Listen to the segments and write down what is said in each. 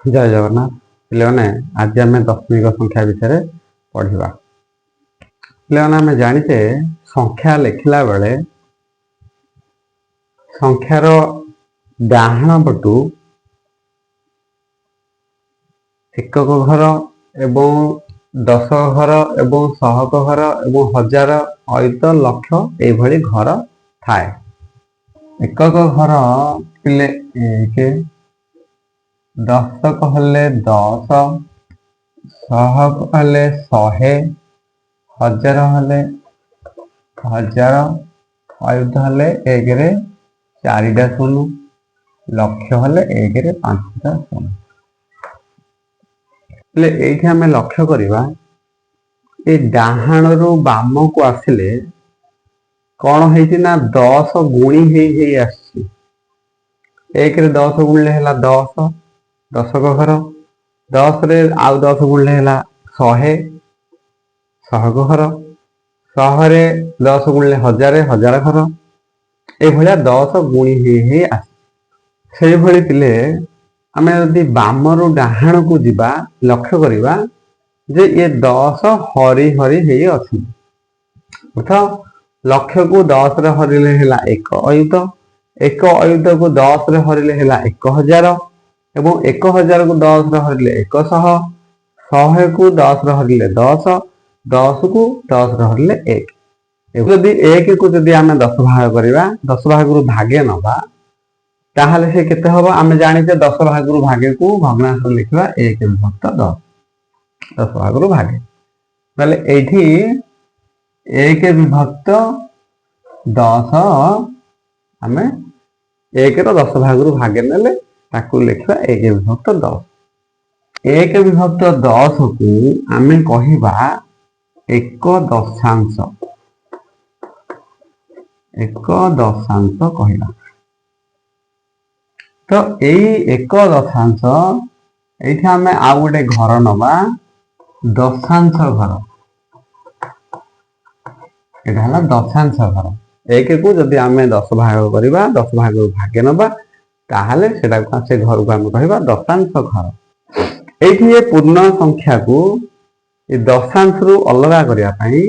जय जगन्नाथ पे आज आम दशमिक संख्या विषय पढ़ा पे आम जाचे संख्या लिखला बेले संख्यार डाहाण पटू एकक घर एवं दश घर एवं शहक घर एवं हजार अयुत लक्ष ये घर थाए। एकक घर पिले एक, दशक हेले 10, शहक हेले 100, हजार हेले 1000, अयुत हेले 1 रे 4टा शून्य, लक्ष हेले 1 रे 5टा शून्य। ये आम लक्ष्य करवा ये डाहाण रु बाम को आसिले कौन है ना 10 गुणी ही आसी। 1 रे 10 गुणिले है 10 दशक घर, 10 रे आउ 10 गुणिले है 100 शहक घर, 100 रे 10 गुणिले हजार घर ये 10 गुणी ही आसी। से भली पिले आम यदि बाम रु डाहाण को जीवा लक्ष्य करवा जे ये 10 हरि हरि ही अच्छी अर्थ लक्ष्य को 10 रे हरिले है 1 अयुत, 1 अयुत को 10 रे हरिले है 1000 एवं 1000 को 10 रे हरिले 100, 100 को 10 रे हरिले 10, 10 को 10 रे हरिले 1। यदि 1 को जदि आम 10 भाग करवा 10 भाग रु भागे नवा ताहले से केते हबो आम जानिते 10 भाग रु भागे को भग्नांश लिखवा 1 विभक्त 10 10 भाग रु भागे ताले एठी 1 विभक्त 10 आम 1 रो 10 भाग रु भागे नेले ताकू लिखवा 1 विभक्त 10। 1 विभक्त 10 को आम कहिबा 1 दशांश, 1 दशांश कहिबा। तो यही 1 दशांश ये आम आउ गोटे घर नवा दशांश घर, यहाँ दशांश घर। 1 को जदि आम 10 भाग करवा 10 भाग भागे नवा ताहले से घर को आम कह दशांश घर। ये पूर्ण संख्या को ये दशांश रु अलग करने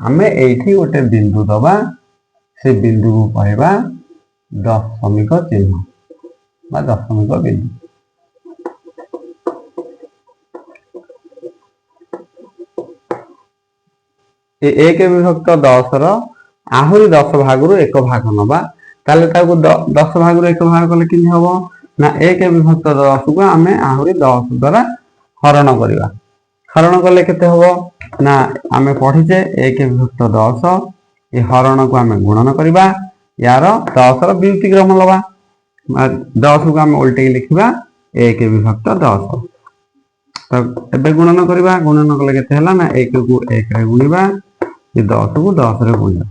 आम ये गोटे बिंदु दबा से बिंदु को कहवा दशमिक चिन्ह बा दशमिक बिंदु। ये 1 विभक्त 10 आहरी 10 भाग रु 1 भाग नवा ताले 10 भाग रु 1 भाग कले कि हम ना 1 विभक्त 10 को आम आहरी 10 द्वारा हरण करवा। हरण कले केते हम ना आम पढ़ीचे 1 विभक्त 10 ये हरण को आम गुणन करवा यार 10 व्युतिक्रम लवा 10 को आम उल्टे लिखा 1 विभक्त 10। तो एबे गुणन करवा गुणन कले केते हला ना 1 को 1 रे गुणिबा ये 10 को 10 रे गुणिबा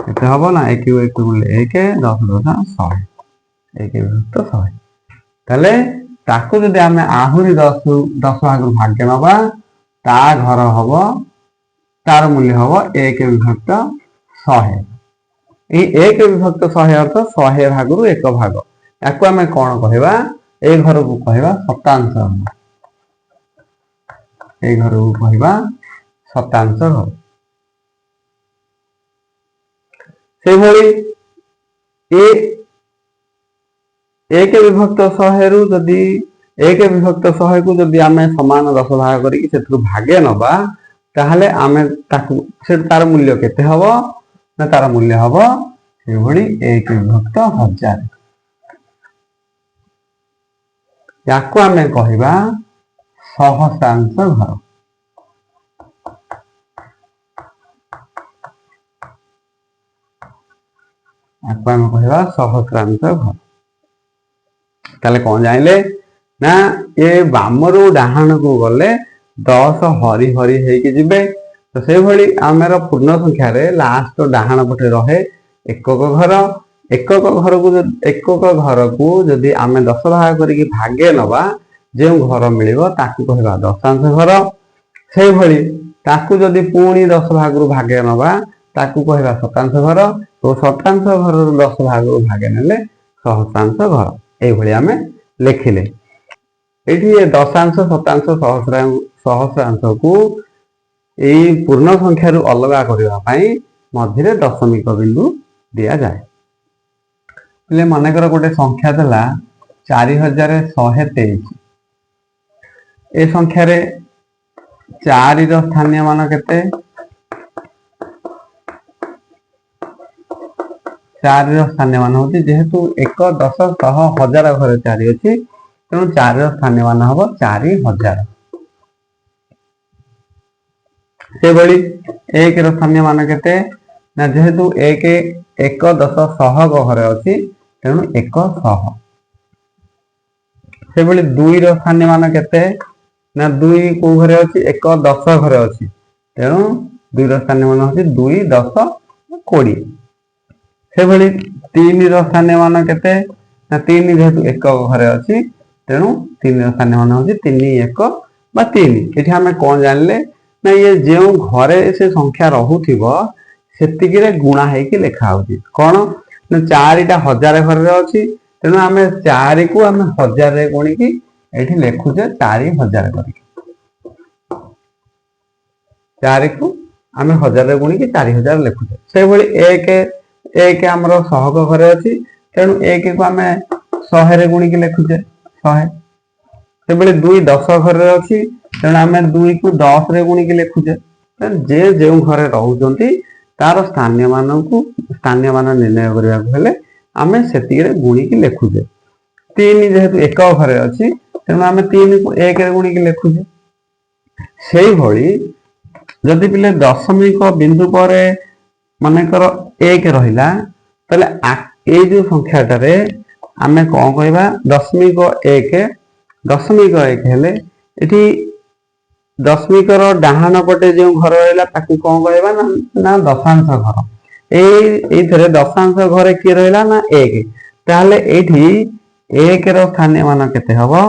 केते हबो ना 1 को 1 गुणिले 1 10 10 100 1 विभक्त 100। ताले ताको जदि आम आहुरी 10 भाग भाग्य नबा ता घर हबो तार मूल्य हबो 1 विभक्त 100। ये 1 विभक्त 100 अर्थ 100 भाग रु 1 भाग या आम कौन कहवा ए घर को कहवा शतांश घर। ए घर को कहवा शतांश घर। से भली ए 1 विभक्त 100 रु जदि 1 विभक्त 100 को जदि आम समान 10 भाग करी से भागे नबा ताहले आमे ताकू से तार मूल्य केते हबो ना तार मूल्य हबो से भली 1 विभक्त 1000। याको आमे कहिबा सहस्रांश घर। याको आमे कहिबा सहस्रांश घर। ताले कौन जाइले ना ये बामरू डाहाण को गले 10 हरि हरि हेकि जिबे। तो से भली आमेर पूर्ण संख्या रे लास्ट डाहाण पटे रहे एकक घर। एकक घर को जदि आमे 10 भाग करिकि भागे नवा जे घर मिलिबो ताकू कहबा दशांश घर। से भली ताकू जदि पुणी 10 भाग रु भागे नवा ताकू कहबा शतांश घर। तो शतांश घर रु 10 भाग रु भागे नेले सहस्रांश घर। ए भली आमे लिखिले। ये दशांश शतांश सहस्रांश को यही पूर्ण संख्या रु अलग करने मझे दशमिक बिंदु दि जाए। मनकर गोटे संख्या देला 4123 ए संख्या रे 4 स्थानीय मान केते 4 स्थानीय मान होती जेहेतु 1 10 100 1000 घरे 4 अच्छी तेणु 4 स्थानीय मान हम 4000 से भली 1 स्थानीय मान केते ना जेहेतु 1 1 10 100 घरे अच्छी तेणु 100 से भली 2 स्थानीय मान केते ना 2 को घरे अच्छी 1 10 घरे अच्छी तेणु 2 स्थानीय मान होची 2 10 20 से भली 3 स्थानीय मान केते ना 3 जेहेतु 1 घरे अच्छी तेणु 3 स्थानीय मान होची 3 1 बा 3 एठी हमें कौन जानले ना ये जो घरे से संख्या रहूथिबो सेतिकी रे गुणा हेकी लेखा होची कोन ना 4 टा 1000 घरे अच्छी तेणु आमे 4 को आमे 1000 रे गुणी की एठी लेखुचे 4000 करिके 4 को आमे 1000 रे गुणी की 4000 लेखुचे से भली 1 हमरो 100 घरे अछि तेणु 1 को आमे 100 रे गुणी की लेखुचे 100 से भली 2 10 घरे अछि तेणु आमे 2 को 10 रे गुणी की लेखुचे जे जे घरे रहउजंती तार स्थानीय मान निर्णय करिया हेले आमे सेति रे गुणी की लेखुचे 3 जेहेतु 1 घरे अछि तेणु आमे 3 को 1 रे गुणी की लेखुचे सेही भली जदि पिले दशमिक बिंदु पर मानकर 1 रहिला तले ए जो संख्याटा रे आमे कोन कहबा दशमिक 1 हेले एठी दशमिक रो डाहाण पटे जो घर रहला ताकू कोन कहबा ना दशांश घर एई थरे दशांश घरे की रहला ना 1 ताले एठी 1 रो स्थानीय मान केते हबो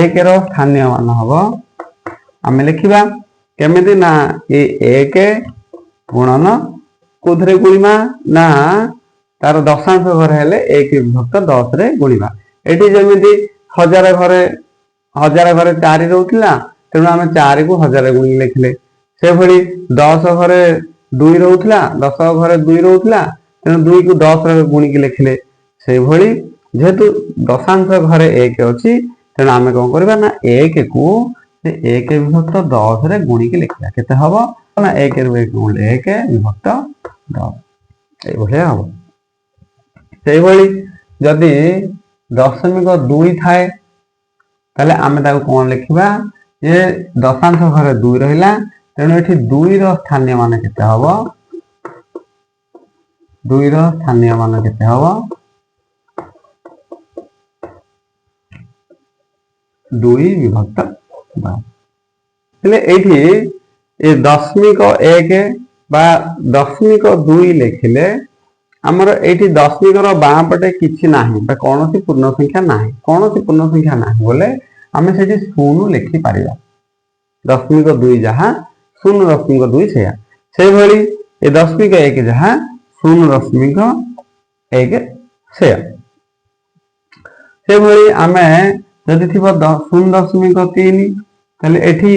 1 रो स्थानीय मान हबो आमे लिखिबा केमिति ना ए 1 गुणन कोथरे गुणिमा ना तार दशांश घर हेले 1 विभक्त 10 रे गुणिबा एठी जेमिति 1000 घरे 4 रहउतिला तेणु आमे 4 को 1000 गुणी लिखले से भली 10 घरे 2 रहउतिला 10 घरे 2 रहउतिला तेणु 2 को 10 रे गुणी की लिखले से भली जेहेतु दशांश घरे 1 अछि तेणु आमे कोन करबा ना 1 को 1 विभक्त 10 रे गुणी की लिखला केते हबो ना 1 रे 1 विभक्त 10 ए भले हबो से भली जदी दशमिक 2 थाए ताले आमे ताको कोन लिखिबा ये दशांश घरे 2 रहिला तेणु एठी 2 रो स्थानीय मान केते हबो 2 रो स्थानीय मान केते हबो 2 विभक्त 12 हेले एठी ए दशमिक 1 बा दशमिक 2 लिखिले हमर एठी दशमिक रो बाम पटे किछि नाही बा कोनोसी पूर्ण संख्या नाही बोले हमें सेठी शून्य लिखि पारिबा दशमिक 2 जहा 0.2 सेया से भली ए दशमिक 1 जहा 0.1 सेया से भली आमे जदि थिबा 0.3 तले एठी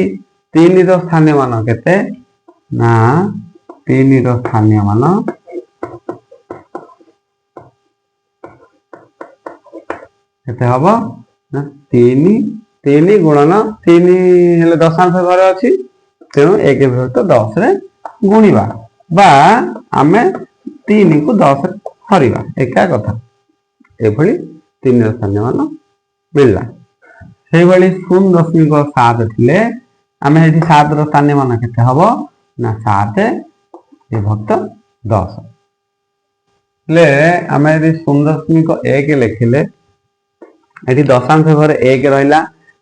3 रो स्थानीय मान केते ना 3 रो स्थानीय मान केते हबो ना 3 गुणन 3 हेले दशांश घरे अछि तेणु 1 विभक्त 10 रे गुणिबा बा आमे 3 को 10 रे हरिबा एका कथा ए भली 3 रो स्थानीय मान मिलला सेही भली 0.7 थिले आमे एठी 7 रो स्थानीय मान केते हबो ना 7 विभक्त 10 ले आमे एठी 0.1 लिखिले एठी दशांश घरे 1 रहिला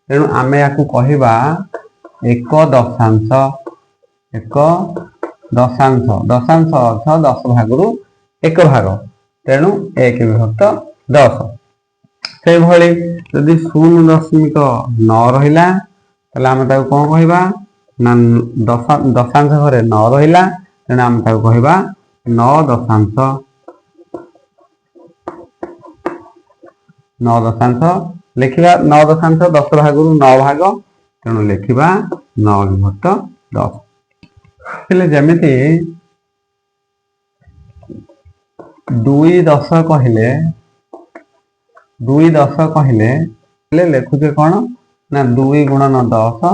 तेणु आमे याकू कहिबा 1 दशांश अर्थ 10 भागरु 1 भाग तेणु 1 विभक्त 10 से भली यदि 0.9 रहिला तले आमे ताको कोन कहिबा ना दशांश घरे 9 रहिला तेणु आमे ताको कहिबा 9 दशांश 9 ଦଶାଂଶ लिखा 9 दशांश 10 भाग 9 भाग तेणु लिखा 9 विभक्त 10 जमीती 2 10 कहले 2 10 कहले लिखुचे कौन ना 2 गुणन 10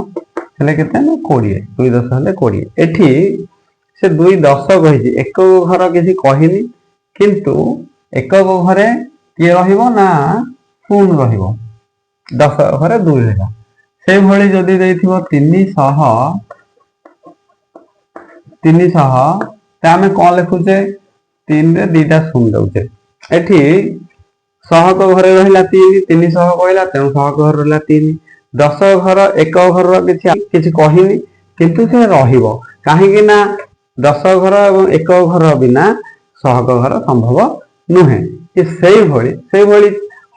हेले केते ना 20 2 10 हेले 20 एठी से 2 10 कहि एक घर किसी कहिनी किंतु एक घरे किए रहिबो ना शून रहिबो 10 घरे 2 हेला से भली जदी देथिबो 300 ते आमे कोन लिखुचे 3 रे दीटा शून दउचे एठी 100 को घरे रहिला 3 300 कहला तेणु 100 को घर रहिला 3 10 घर एक घर किछि कहिनी किंतु से रहिबो काहे कि ना 10 घर एवं एक घर बिना 100 को घर संभव नुहे कि सेही भली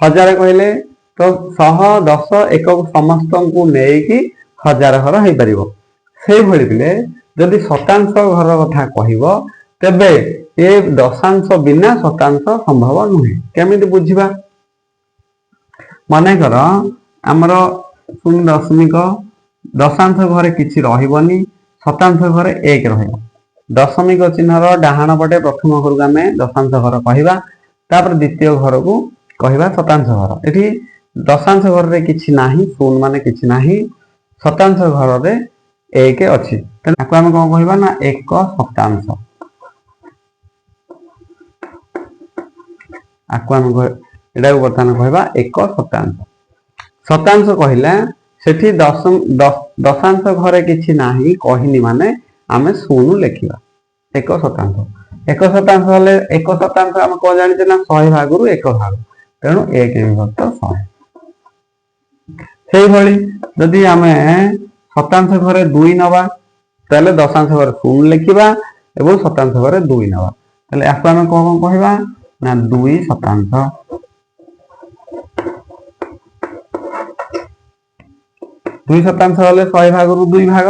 1000 कहले तो 100 10 एक समस्त को नेकी 1000 घर होई परिबो सेही भली बिले जदि शतांश घर कथा कहिबो तेबे ए दशांश बिना शतांश संभव नुहे केमिति बुझिबा माने कर हमर 0.0 दशांश घरे किछि रहिबोनी शतांश घरे 1 रहिबो दशमिक चिन्हर डाहाण पटे प्रथम घर को आमे दशांश घर कहिबा तापर द्वितीय घर को कहिबा शतांश घर एठी दशांश घर रे किछि नाही शून्य माने किछि नाही शतांश घर रे 1 अछि तने आको आमे कोन कहिबा ना 1 शतांश आको आमे एडा बर्तमान कहबा 1 शतांश शतांश कहला सेठी दशांश घरे किछि नाही कहिनी माने आमे शून्य लिखिबा 1 शतांश हले 1 शतांश हम को जानिते ना 100 भाग रु 1 भाग तेणु 1 विभक्त 100 सेही भली यदि आमे शतांश घरे 2 नबा तले दशांश घरे शून्य लिखिबा एवं शतांश घरे 2 नबा तले आको आमे कोन कहबा ना 2 शतांश 2 शतांश हले 100 भाग रु 2 भाग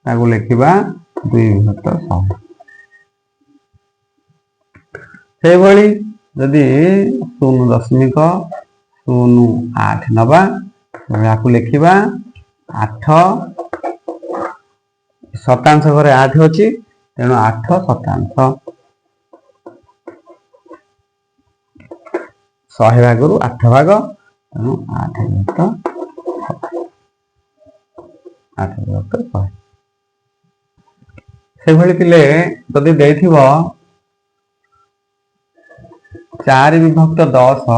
ताको लिखिबा 2 विभक्त 100 से भली यदि 0.08 नबा याकू लिखिबा 8 शतांश घरे 8 अछि तेणु 8 शतांश 100 भाग रु 8 भाग तेणु 8 विभक्त 100 से भली पिले यदि देथिबो 4 विभक्त 10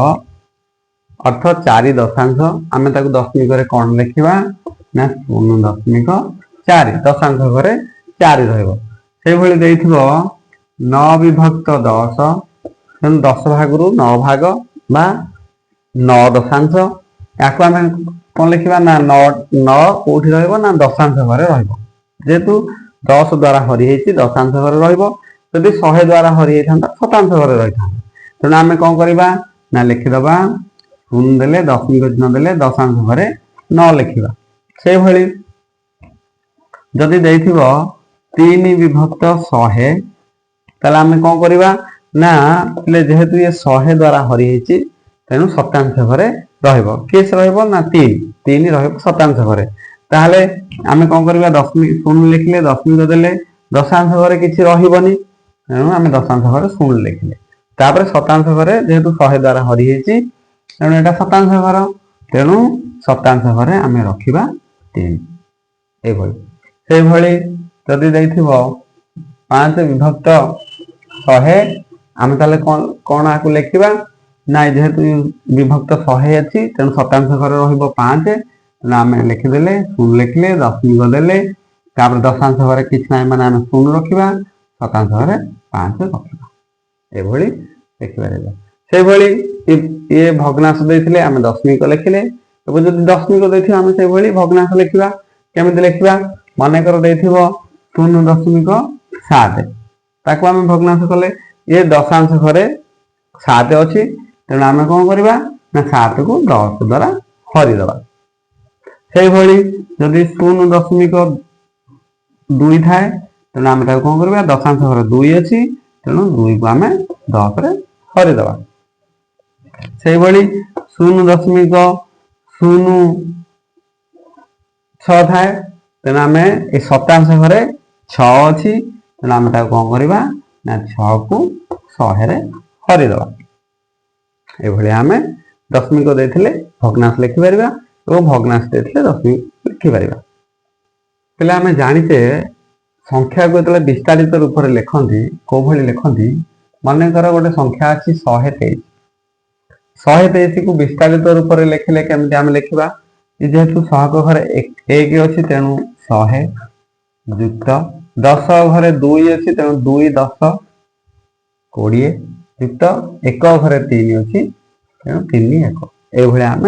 अर्थ 4 दशांश आमे ताको दशमिक रे कोन लिखिबा ना 0.4 दशांश घरे 4 रहइबो से भली देथिबो 9 विभक्त 10 तेन 10 भाग रु 9 भाग बा 9 दशांश याको आमे कोन लिखिबा ना 9 कोठी रहइबो ना दशांश घरे रहइबो जेतु 10 द्वारा हरि हेछि दशांश घरे रहइबो यदि 100 द्वारा हरि हेथांता शतांश घरे रहिथांता तेणु आमे कोन करिबा ना लिखि दबा शून्य देले दशमिक चिन्ह देले दशांश घरे 9 लिखिबा से भली जदि देथिबो 3 विभक्त 100 तले आमे कोन करिबा ना ले जेहेतु ये 100 द्वारा हरि हेछि तेणु शतांश घरे रहइबो केस रहइबो ना 3 रहइबो शतांश घरे ताहले आमे कोन करिबा दशमिक शून्य लिखले दशमिक देले दशांश घरे किछि रहिबोनी तेणु आमे दशांश घरे शून्य लिखले तापर शतांश घरे जेहेतु 100 द्वारा हरि हेछि तेणु एटा शतांश घर तेणु शतांश घरे आमे रखिबा 3 ए भली से भली जदि दैथिबो 5 विभक्त 100 आमे ताले कोन आकु लिखिबा ना जेहेतु विभक्त 100 अछि तेणु शतांश घरे रहिबो 5 तेणु आमे लिखि देले शून्य लिखले दशमिक देले तापर दशांश घरे किछ नै माने आमे शून्य रखिबा शतांश घरे 5 रखिबा ए भली लिखिबा रे से भली ये भग्नांश देथिले आमे दशमिक लिखिले एबो जदि दशमिक देथि आमे से भली भग्नांश लिखिबा केमिति लिखिबा माने कर देथिबो 0.7 ताको आमे भग्नांश कले ये दशांश घरे 7 अछि तेणु आमे कोन करिबा ना 7 को 10 द्वारा हरि दबा से भली जदि 0.2 थाए तेणु आमे ताको कोन करिबा दशांश घरे 2 अछि तेणु 2 को आमे 10 रे हरि दबा से भली 0.06 थाए तेणु आम ए शतांश घरे 6 अच्छी तेणु आम कौन करवा ना 6 को 100 रे हरिदवा ये आम दशमिक देते भग्नांश लिखिपर और भग्नांश देते दशमिक लिखिपर पे आम जाचे संख्या को जो विस्तारित रूप से लिखती कौ भाई लिखती मनकर गोटे संख्या अच्छी 123 को विस्तारित रूप से लिखिले केमती आम लिखा जेहेतु 100 घरे 1 अच्छी तेणु 100 युक्त 10 घरे 2 अच्छी तेणु 2 10 20 युक्त 1 घरे 3 अच्छी तेणु 3 1 ये आम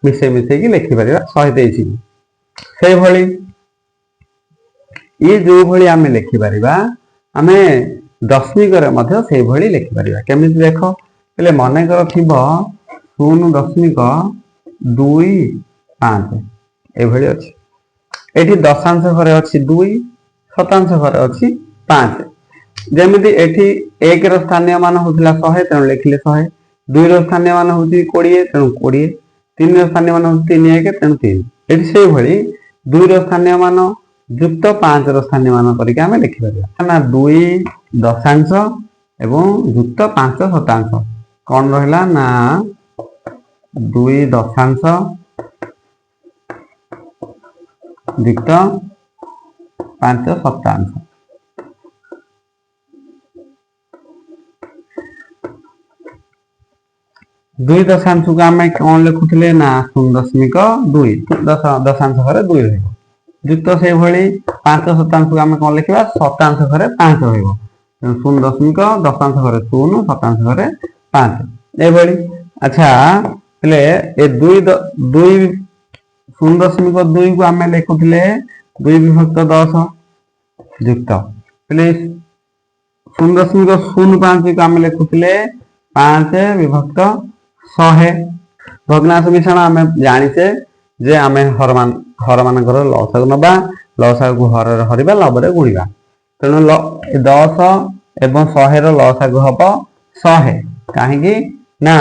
मिसे मिसेक लिखिपर 123 से भली ये जो भली आम लिखिपर आम दशमिक से भली लिखिपर केमी देख पे मनकर थी 0.25 ये अच्छी ये दशांश घरे अच्छी 2 शतांश घरे अच्छी 5 जमीती एठी 1 स्थानीय मान होता 100 तेणु लिखिले 100 2 स्थानीय मान हो 20 तेणु 20 3 स्थानीय मान हो 3 1 तेणु 3 ये से भली 2 स्थानीय मान युक्त 5 स्थानीय मान करके आम लिखिपर ना 2 दशांश एवं युक्त 5 शतांश कौन रहा ना 2 दशांश युक्त 5 शतांश 2 दशांश को आम कौन लिखुले ना 0.2 दशांश घरे 2 युक्त से भली 5 शतांश को आम कौन लिखा शतांश घरे 5 रहा 0.10 दशांश घरे 0 शतांश घरे 5 ये अच्छा पे ये 0.2 को आम लिखुले 2 विभक्त 10 युक्त पे 0.05 को आम लिखुले 5 विभक्त 100 भग्नांश मिश्रण आम जाचे जे आम हर मानकर लसागु नवा लसागु को हर हरवा लवे गुणा तेणु 10 एवं 100 लसागु हम 100 कहीं ना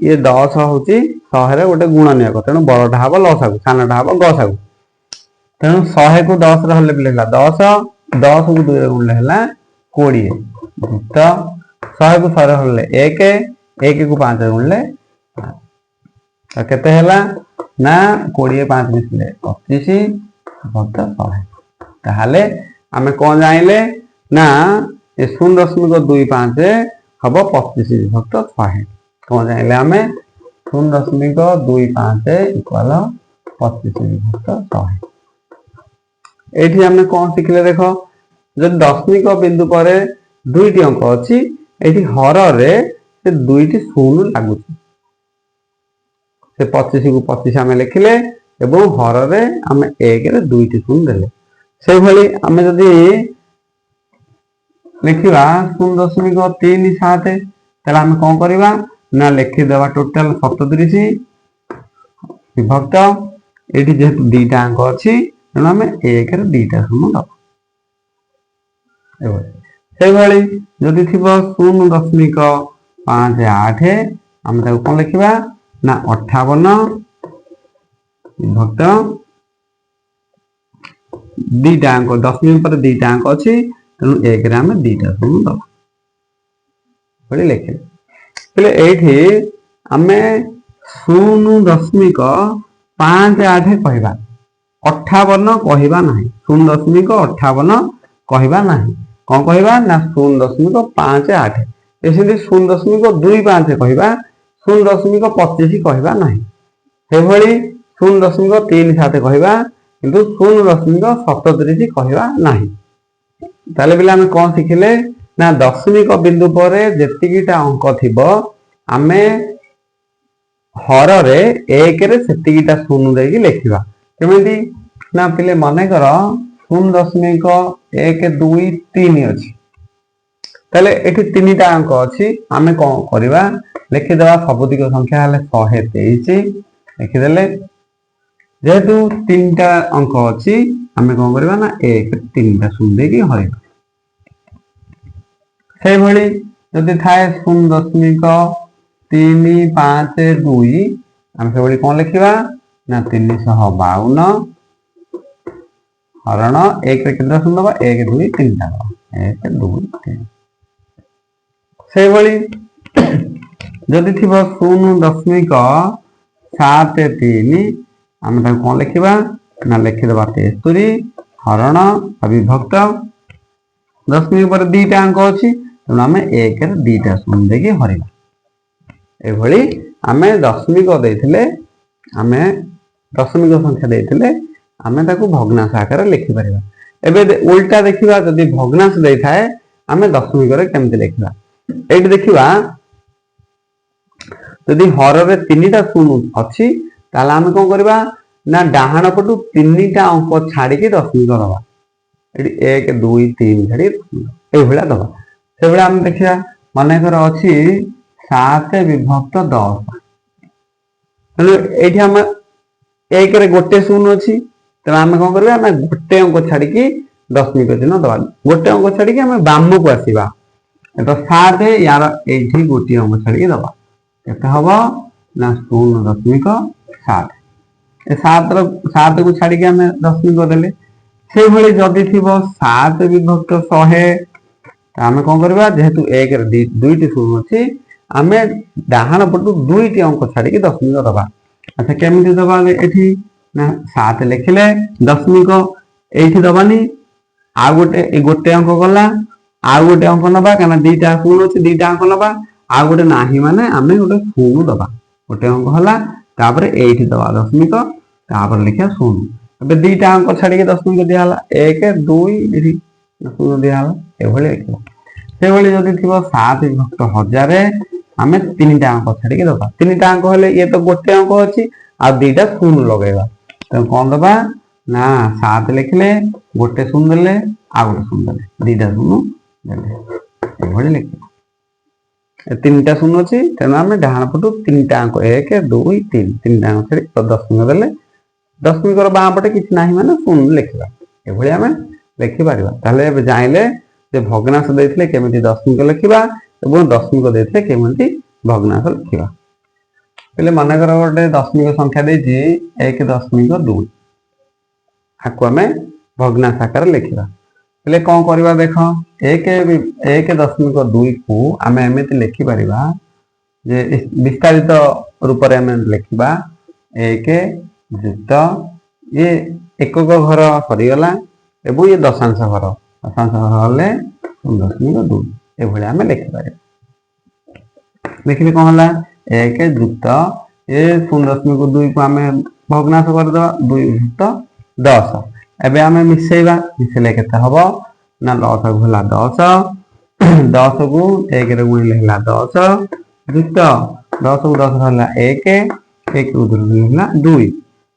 ये 10 हूँ 100 गोटे गुणनीयक तेणु बड़टा हम लसागु सानटा हम गसागु तेणु 100 को 10 हल्ले भी लिखला 10 को 2 गुणले 20 युक्त 100 को 100 हल्ले 1 को 5 गुणले केते ना 20 5 मिसले 25 भक्त 100 ताहले आम कौन जाइले ना 0.25 हम 25 विभक्त 100 कौन जाइले आम 0.25 इक्वाल 25 विभक्त 100 ये आम कौन शिखिले देख जो दशमिक बिंदु पर 2टी अंक अच्छी ये हर रे से 2टी शून्य लगुच से 25 को 25 आम लिखिले एवं हर रे आम 1 रे 2टी शून्य देले से भली आम जदि लिखा 0.37 ताहले आम कौन करवा ना लिखिदेवा टोटाल 37 विभक्त ये जेहेतु 2टा अंक अच्छी तेणु आम 1 रे 2टा शून्य दबा से भली जदि थी 0.58 आम कौन लिखा ना 58 विभक्त 2टा अंक दशमिक पर 2टा अंक अच्छी तेणु 1 रे आम 2टा शून्य दबा लिखे ये आम 0.58 कहवा 58 कहवा ना 0.58 कहवा ना कौन कहवा ना 0.58 ये 0.25 कहवा 0.25 कहवा ना से भली 0.37 कहवा किंतु 0.37 कहवा ना ताले बिला आम कौन शिखिले ना दशमिक बिंदु पर जेतिकीटा अंक थिबो आमे हर रे 1 रे सेतिकीटा शून्य देकी लिखिबा केमिति ना पिले माने कर 0.1 2 3 अछि ताले एठी 3टा अंक अछि आमे कोन करबा लिखि देबा सबुतिक संख्या हले 123 लिखि देले जेहेतु 3टा अंक अछि आमे कोन करबा ना 1 3टा शून्य देकी हरिबा से भली जदि थाए 0.58 3 5 2 आम से कौन लिखा ना 352 हरण 1 रे केतना शून्य दबा 1 2 3 टा 1 2 3 से भली जदि थी 0.73 आम कौन लिखा ना लिखिदे 73 हरण अविभक्त दशमिक पर 2टा अंक अच्छी तेणु आम 1 रे 2टा शून्य देके हरवा एभली आम दशमिक देते आम दशमिक संख्या देते आम ताको भग्नांश आकार लिखिपर एवं उल्टा देखा जदि भग्नांश दे थाए आम दशमिक केमती लिखा ये देखा जदि हर रे 3टा शून्य अच्छी ताले आम कौन करवा ना डाहाण पटू 3टा अंक छाड़ी दशमिक दबा ये 1 2 3 छाड़ी ये दबा से आम देखा मनकर अच्छी 7 विभक्त 10 ये आम 1 रे गोटे शून्य अच्छी तेना आम कौन करवा ना गोटे अंक छाड़ी दशमिक चिन्ह दबा गोटे अंक छाड़ी आम बाम को आसवा तो 7 यार ये गोटे अंक छाड़ी दबा के हम ना 0.7 7 को छाड़ी आम दशमिक देले से भली जदि थी 7 विभक्त 100 आम कौन करवा जेहेतु 1 रे 2टी शून्य अच्छी आम डाहाण पटू 2टी अंक छाड़ी दशमिक दबा अच्छा केमती दबा ये ना 7 लिखिले दशमिक ये दबानी आ गोटे अंक गला आउ गोटे अंक नबा क्या 2टा शून्य अच्छी 2टा अंक नबा आ गोटे ना माने आम गोटे शून्य दबा गोटे अंक है तापर ये दबा दशमिक तापर लिखा शून्य अब 2टा अंक छाड़ी दशमिक दिहला 1 2 शून्य दिहला एभली लिखा से जदि थी 7 विभक्त 1000 आम 3टा अंक छाड़ी दबा 3टा अंक हेले ये तो गोटे अंक अच्छी आ 2टा शून्य लगेगा तो कौन दबा ना 7 लिखले गोटे शून्य देले आ गोटे शून्य देले 2टा शून्य देले एभली लिखा 3टा शून्य अच्छी तेना आम डाहाण पटू 3टा अंक 1 2 3 3टा अंक छाड़ी दशमिक देले दशमिक बाँ पटे किसी ना माने शून्य लिखा ये आम लिखिपर ताले जाइले जे भग्नांश देते केमी दशमिक लिखा और दशमिक देते केमी भग्नांश लिखा पे मनकर गोटे दशमिक संख्या देती 1.2 आपको आम भग्नांश आकार लिखा पे कौन करवा देख 1.2 को आम एमती लिखिपर जे विस्तारित रूप से आम लिखा 1 युक्त ये एकक घर सरीगला एवं ये दशांश घर हेल्ले 0.2 ये आम लिखिपर लिखिले कौन है 1 युक्त ये 0.2 को आम भग्नांश करदे 2 युक्त 10 एवं आम मिसेवा मिसेले के हम ना 10 को है 10 10 को 1 रे गुणिले है 10 युक्त 10 को 10 है 1 1 को 2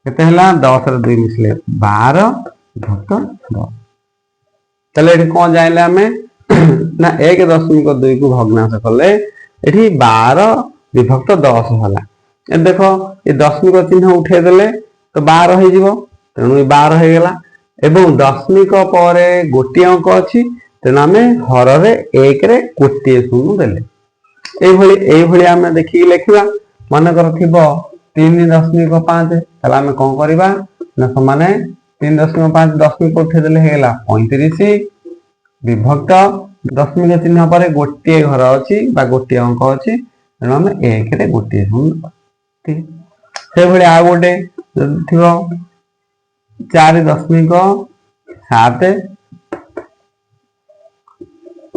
केते 10 रे 2 मिसले 12 विभक्त 10 चले कौन जाइले आम ना 1.2 को भग्नांश कले ये 12 विभक्त 10 है देख ये दशमिक चिन्ह उठे देले तो 12 हो तेणु ये 12 हो गला एवं दशमिक पर गोटे अंक अच्छी तेणु आम हर रे 1 रे गोटे शून्य देले ये आम देखिए लिखा मनकर थी 3.5 आम कौन करवा ना समाने 3.5 दशमिक उठे देले है 35 विभक्त दशमिक चिन्ह पर गोटे घर अच्छी गोटे अंक अच्छी तेणु आम 1 रे गोटे शून्य ठीक से आ गोटे थी 4.7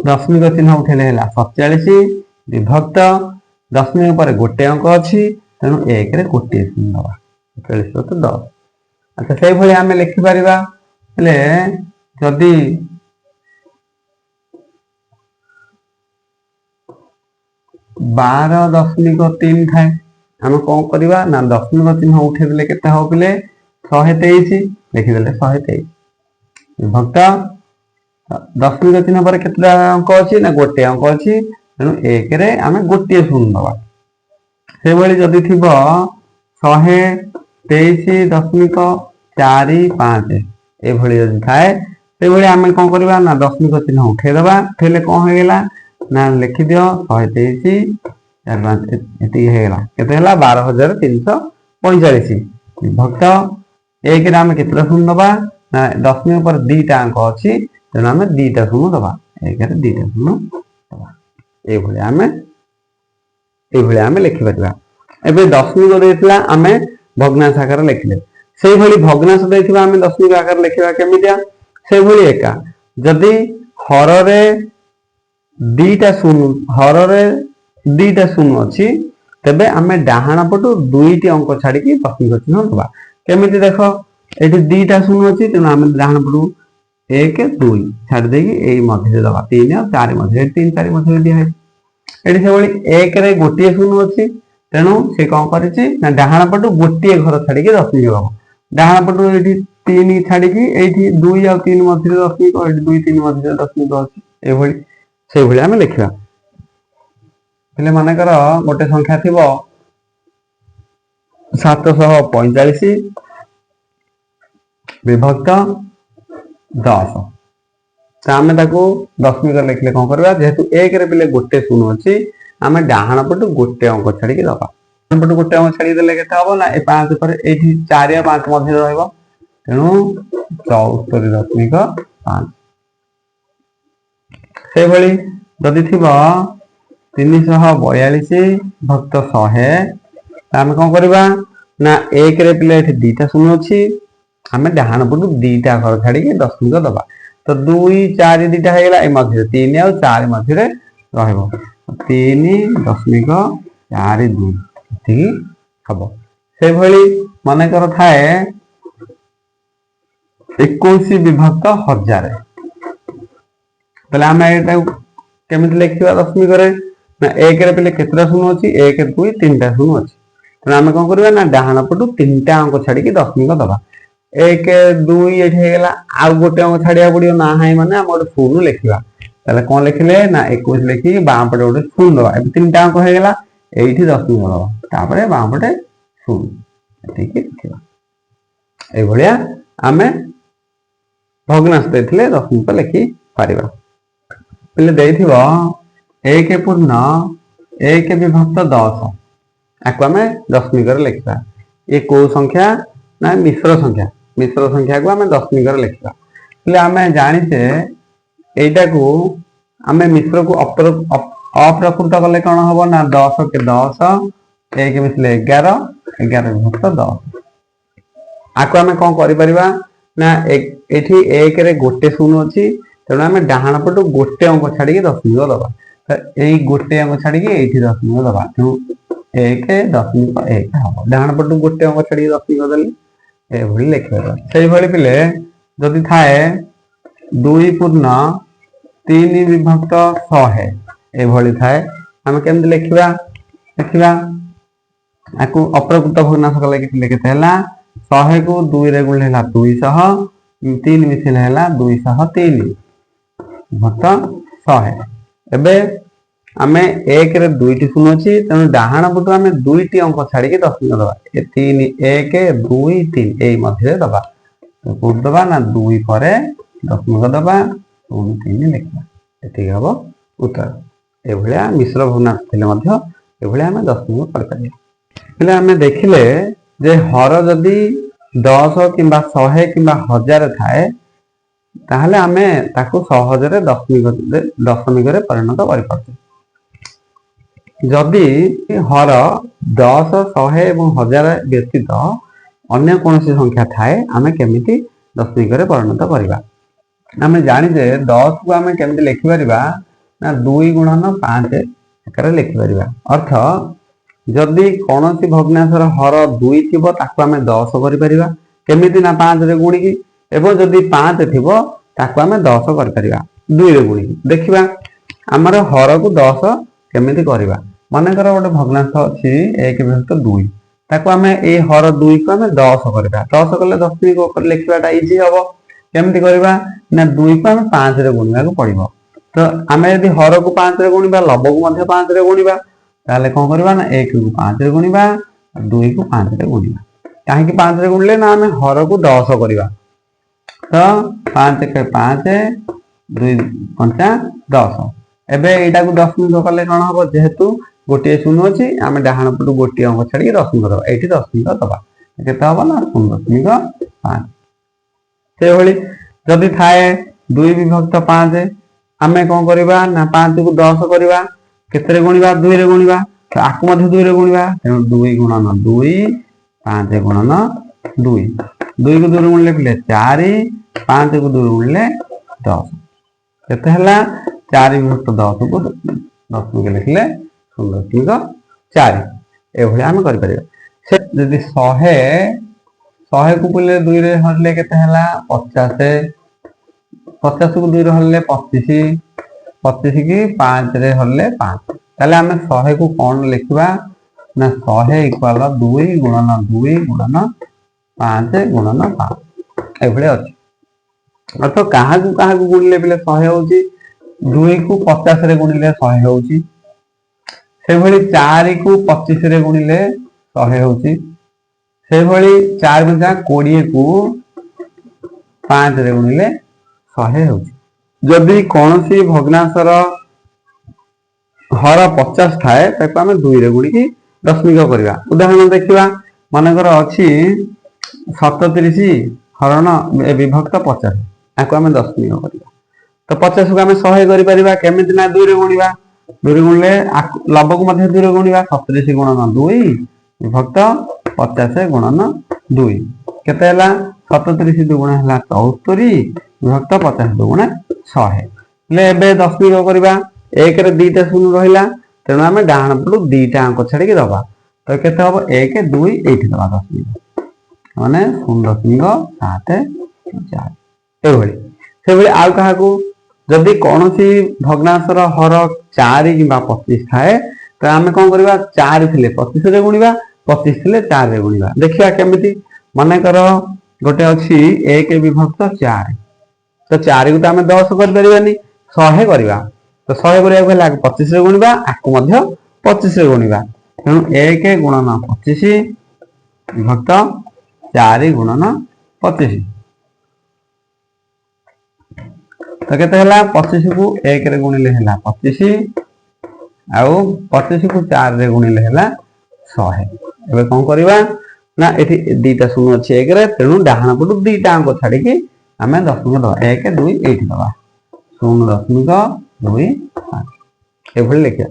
दशमिक चिन्ह उठेले है 47 विभक्त दशमिक पर गोटे अंक अच्छी तेणु 1 रे गोटे शून्य दबा 47 10 अच्छा से आम लिखिपर जदि 12.3 थाए आम कौन करवा ना दशमिक चिन्ह उठेदे के हम पे 123 लिखिदे 123 विभक्त दशमिक चिन्ह पर केतटा अंक अच्छी ना गोटे अंक अच्छी तेणु 1 रे आम गोटे शून्य दबा से जदि थी 123.45 ये थाए से आम कौन करवा ना दशमिक चिन्ह उठेदबा उठेले कौन होगा ना लिखिद 123 4 5 एति हेला केते हला 12345 विभक्त 1 रे हम केतरा शून्य दबा ना दशमिक पर दीटा अंक अछि तेना हम दीटा शून्य दबा 1 रे दीटा शून्य दबा ए भले हम लिखि परबा एबे दशमिक देथिला हमें भग्नांश आकार लिखले सेही भली भग्नांश देथिबा हमें दशमिक आकार लिखिबा केमितिया सेही भली एका जदी हर रे दीटा शून्य अछि तबे हमें डाहाण पटु दुईटी अंक छाडी की दशमिक चिन्ह दबा केमिति देखो एठी दीटा शून्य अछि तेना हमें डाहाण पटु 1 2 छाडी देकी एई मध्य दबा 3 और 4 मध्य 3 4 मध्य दिया है एठी से भली 1 रे गोटिए शून्य अछि तेनु से कोन करिछि ना डाहाण पटु गोटिए घर छाडी की दशमिक दबा डाहाण पटु एठी 3 छाडी की एठी 2 और 3 मध्य दशमिक और 2 3 मध्य दशमिक अछि ए भली से भली हम लिखिबा पहले माने कर गोटे संख्या थिबो 745 विभक्त 10 तामे ताको दशमिक लिखले कोन करबा जेहेतु 1 रे पले गोटे शून्य अछि आमे डाहाण पटु गोटे अंक छाडी के दबा डाहाण पटु गोटे अंक छाडी देले केता हो ना ए 5 पर एठी 4 या 5 मध्य रहइबो तेनु 74.5 से भली जदी थिबो 342 भक्त 100 आमे कोन करबा ना 1 रे पले एठी दीटा शून्य अछि आमे डाहाण पटु दीटा घर छाडी के दशमिक दबा तो 2 4 दीटा हेला ए मध्य 3 और 4 मध्य रे रहइबो 3.42 ठीक हबो से भली माने कर थाए 21 विभक्त 1000 पहले आमे एटा केमिति लिखिबा दशमिक रे ना 1 रे पले केतरा शून्य अछि 1 2 3टा शून्य अछि त आमे कोन करबा ना डाहाण पटु 3टा अंक छाडी के दशमिक दबा 1 2 एठी हेला आ गोटे अंक छाडिया पडियो ना हाई माने हम गोटे शून्य लिखिबा तले कोन लिखले ना 21 लिखि बाम पटे गोटे शून्य दबा ए 3टा अंक हेला एठी दशमिक दबा तापरे बाम पटे शून्य ठीक लिखिबा ए भलिया आमे भग्नांश देथिले दशमिक लिखि पारिबा पहले देथिबो 1 पूर्ण 1 विभक्त 10 आको हमें दशमिक रे लिखबा ए को संख्या ना मिश्र संख्या को हमें दशमिक रे लिखबा पहले हमें जानि छे एटा को हमें मिश्र को अप्रकृत कले कोन होबो ना 10 के 10 1 मिसले 11 11 विभक्त 10 आको हमें कोन करि परिबा ना एठी 1 रे गोटे शून्य अछि तेणु हमें डाहाण पटु गोटे अंक छाडी के दशमिक दबा एई गोटे अंक छाडी के एठी दशमिक दबा तो 1 दशमिक 1 हबो डाहाण पटु गोटे अंक छाडी के दशमिक देले ए भली लिखबा सेही भली पिले जदी थाए 2 पूर्ण 3 विभक्त 100 ए भली थाए हम केमति लिखिबा आकु अप्रकृत भग्नांश कले कि लिखते हला 100 को 2 रे गुण हला 200 3 मिसिल हला 203 भक्त 100 एबे आमे 1 रे 2 टी शून्य अछि तने डाहाण पटु आमे 2 टी अंक छाडी के दशमिक दबा ए 3 1 2 3 ए मध्य दबा तो कोड दबा ना 2 परे दशमिक दबा 2 3 लिखबा एति हबो उत्तर ए भलिया मिश्र भग्नांश थिले मध्य ए भलिया आमे दशमिक कर पारिया पहले आमे देखिले जे हर जदी 10 किबा 100 किबा 1000 थाए ताहले आमे ताको सहजरे दशमिक रे परिणत करि पारते जदि हर 10 100 एवं 1000 व्यतीत अन्य कोनोसी संख्या थाए आमे केमिति दशमिक रे परिणत करिबा आमे जानि जे 10 को आमे केमिति लिखि परिबा ना 2 गुणन 5 एकरे लिखि परिबा अर्थ जदि कोनोसी भग्नांशर हर 2 थिबो ताको आमे 10 करि परिबा केमिति ना 5 रे गुणी की एवं जदि 5 थिबो ताको आमे 10 करि परिबा 2 रे गुणी देखिबा हमर हर को 10 केमिति करिबा माने कर गोटे भग्नांश अछि 1 विभक्त 2 ताको आमे ए हर 2 को आमे 10 करिबा 10 कले दशमिक ऊपर लिखिबाटा इजी हबो केमिति करिबा ना 2 को आमे 5 रे गुणिबा को पड़िबो तो आमे यदि हर को 5 रे गुणिबा लब को मध्ये 5 रे गुणिबा ताले कोन करबा ना 1 को 5 रे गुणिबा 2 को 5 रे गुणिबा काहे कि 5 रे गुणले ना आमे हर को 10 करिबा तो 5 के 5 2 5 10 एबे एटा को दशमिक कले कोन हबो जेहेतु गोटे शून्य अच्छी आम डाण पटू गोटे अंक छाड़ी दशमिक दबा ये दशमिक दबा के 0.5 से भली जदि थाए 2 विभक्त 5 आम कौन करवा ना 5 को 10 करवा केते गुणिबा 2 रे गुणिबा आकु मध्य 2 रे गुणिबा तेणु 2 गुणन 2 5 गुणन 2 2 को 2 रे गुणिले पिले 4 5 को 2 रे गुणिले 10 केते हला 4 विभक्त 10 को दशमिक लिखले 0.4 एभली आम कर परिबा से यदि 100 को बोले 2 रे हरले केते हला 50 50 को 2 रे हरले 25 25 की 5 रे हरले 5 ताले आमे 100 को कोन लिखबा ना 100 इक्वल 2 गुणन 2 गुणन 5 गुणन 5 एभले अछि अर्थ कहा को गुणले बिले 100 होउची 2 को 50 रे गुणिले 100 होउची से भली 4 को 25 रे गुणिले 100 होउची से भली 4 गुणा 20 को 5 रे गुणिले 100 होउची जदि कोनोसी भग्नांशर हर 50 थाए ताको आमे 2 रे गुणी की दशमिक करबा उदाहरण देखिबा मानकर अछि 37 हरण विभक्त 50 आको आमे दशमिक करबा तो 50 को आमे 100 करि परिबा केमिति ना 2 रे गुणिबा 2 रे गुणले लब को मध्ये 2 रे गुणिबा 37 गुणन 2 विभक्त 50 गुणन 2 केते हला 37 दुगुण हला 74 विभक्त 50 दुगुण 100 ले एबे दशमिक करबा 1 रे 2टा शून्य रहिला तेणु आमे डाहण पटू 2टा अंक छाड़ी के दबा तो केते हबो 1 2 एठी दबा दशमिक माने 0.74 एभली से भली आउ कहा को जदि कोनोसी भग्नांशर हर 4 किबा 25 थाए तो आमे कोन करबा 4 थिले 25 रे गुणिबा 25 थिले 4 रे गुणिबा देखिया केमिति माने करो गोटे अछि 1 विभक्त 4 तो 4 को तो आमे 10 कर परिबानी 100 करबा तो 100 करिया को लाग 25 रे गुणिबा आकु मध्य 25 रे गुणिबा तेणु 1 गुणन 25 विभक्त 4 गुणन 25 तो केते हला 25 को 1 रे गुणिले हला 25 आउ 25 को 4 रे गुणिले हला 100 एबे कोन करबा ना एठी 2टा शून्य अछि 1 रे तेणु डाहण पटू 2टा अंक छाडी के आमे दशमिक दबा 1 2 एठी दबा 0.25 एभली लिखिया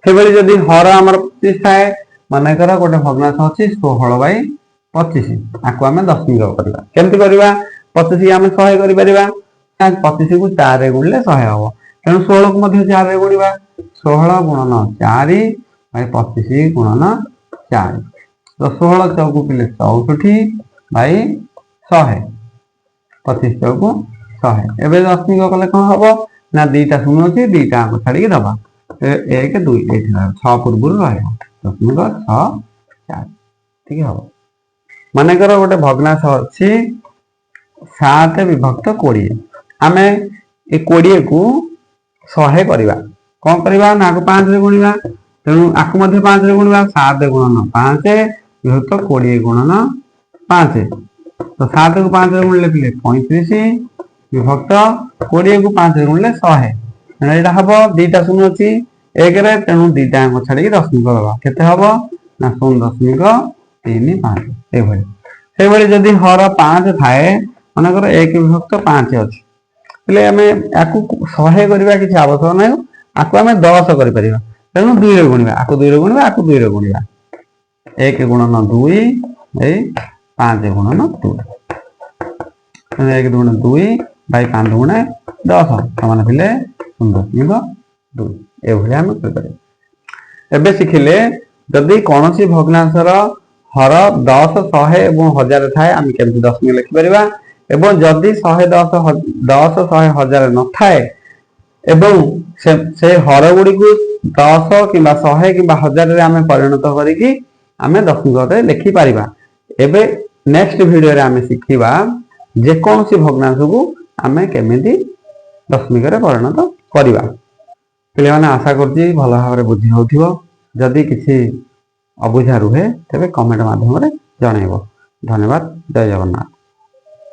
सेभली जदि हर हमर 25 थाए माने कर गोटे भग्नांश अछि 16/25 आको आमे दशमिक करबा केमति करबा 25 के आमे 100 करि परिबा 25 को 4 रे गुणले 100 हबो तेणु 16 को मध्ये 4 रे गुणिबा 16 गुणन 4 बाय 25 गुणन 4 तो 16 चौको पिले 64 बाय 100 25 चौको 100 एबे दशमिक कले कोन हबो ना 2टा शून्य अछि 2टा अंक छाडी के दबा 1 2 एठी 6 पूर्वरु रहबो दशमिक 6 4 ठीक हबो माने कर गोटे भग्नांश अछि 7 विभक्त 20 आमे ए 20 को 100 करबा कोन करबा ना को 5 रे गुणिबा तेणु आकु मध्ये 5 रे गुणिबा 7 गुणन 5 विभक्त 20 गुणन 5 तो 7 को 5 रे गुणले पिले 35 विभक्त 20 को 5 रे गुणले 100 एना एटा हबो 2टा शून्य अछि 1 रे तेणु 2टा अंक छाडी के दशमिक दबा केते हबो ना 0.35 एभली सेभली जदि हर 5 थाए माने कर 1 विभक्त 5 अछि ले हमें आकु 100 करबा किछ आवश्यक नै आकु हमें 10 करि परिबा तेणु 2 रे गुणिबा आकु 2 रे गुणिबा आकु 2 रे गुणिबा 1 गुणन 2 ए 5 गुणन 2 1 गुणन 2 बाय 5 गुणन 10 समान थिले 0.2 एभली हम कर परिबा एबे सिखिले जदि कोनोसी भग्नांशर हर 10 100 एवं 1000 थाए हम केमति दशमिक लिखि परिबा एवं जदि 100 10 100 1000 न थाए एवं से हर गुडी को 10 किबा 100 किबा 1000 रे हमें परिणत करी कि हमें दशमिक रे लिखि परिबा एबे नेक्स्ट वीडियो रे हमें सिखिबा जे कोनोसी भग्नांश को हमें केमिति दशमिक रे परिणत करिबा पिले माने आशा करछि भलो भाबरे बुझी होथिबो जदि किछि अबुझा रुहे तबे कमेंट माध्यम रे जणाइबो धन्यवाद जय जगन्नाथ।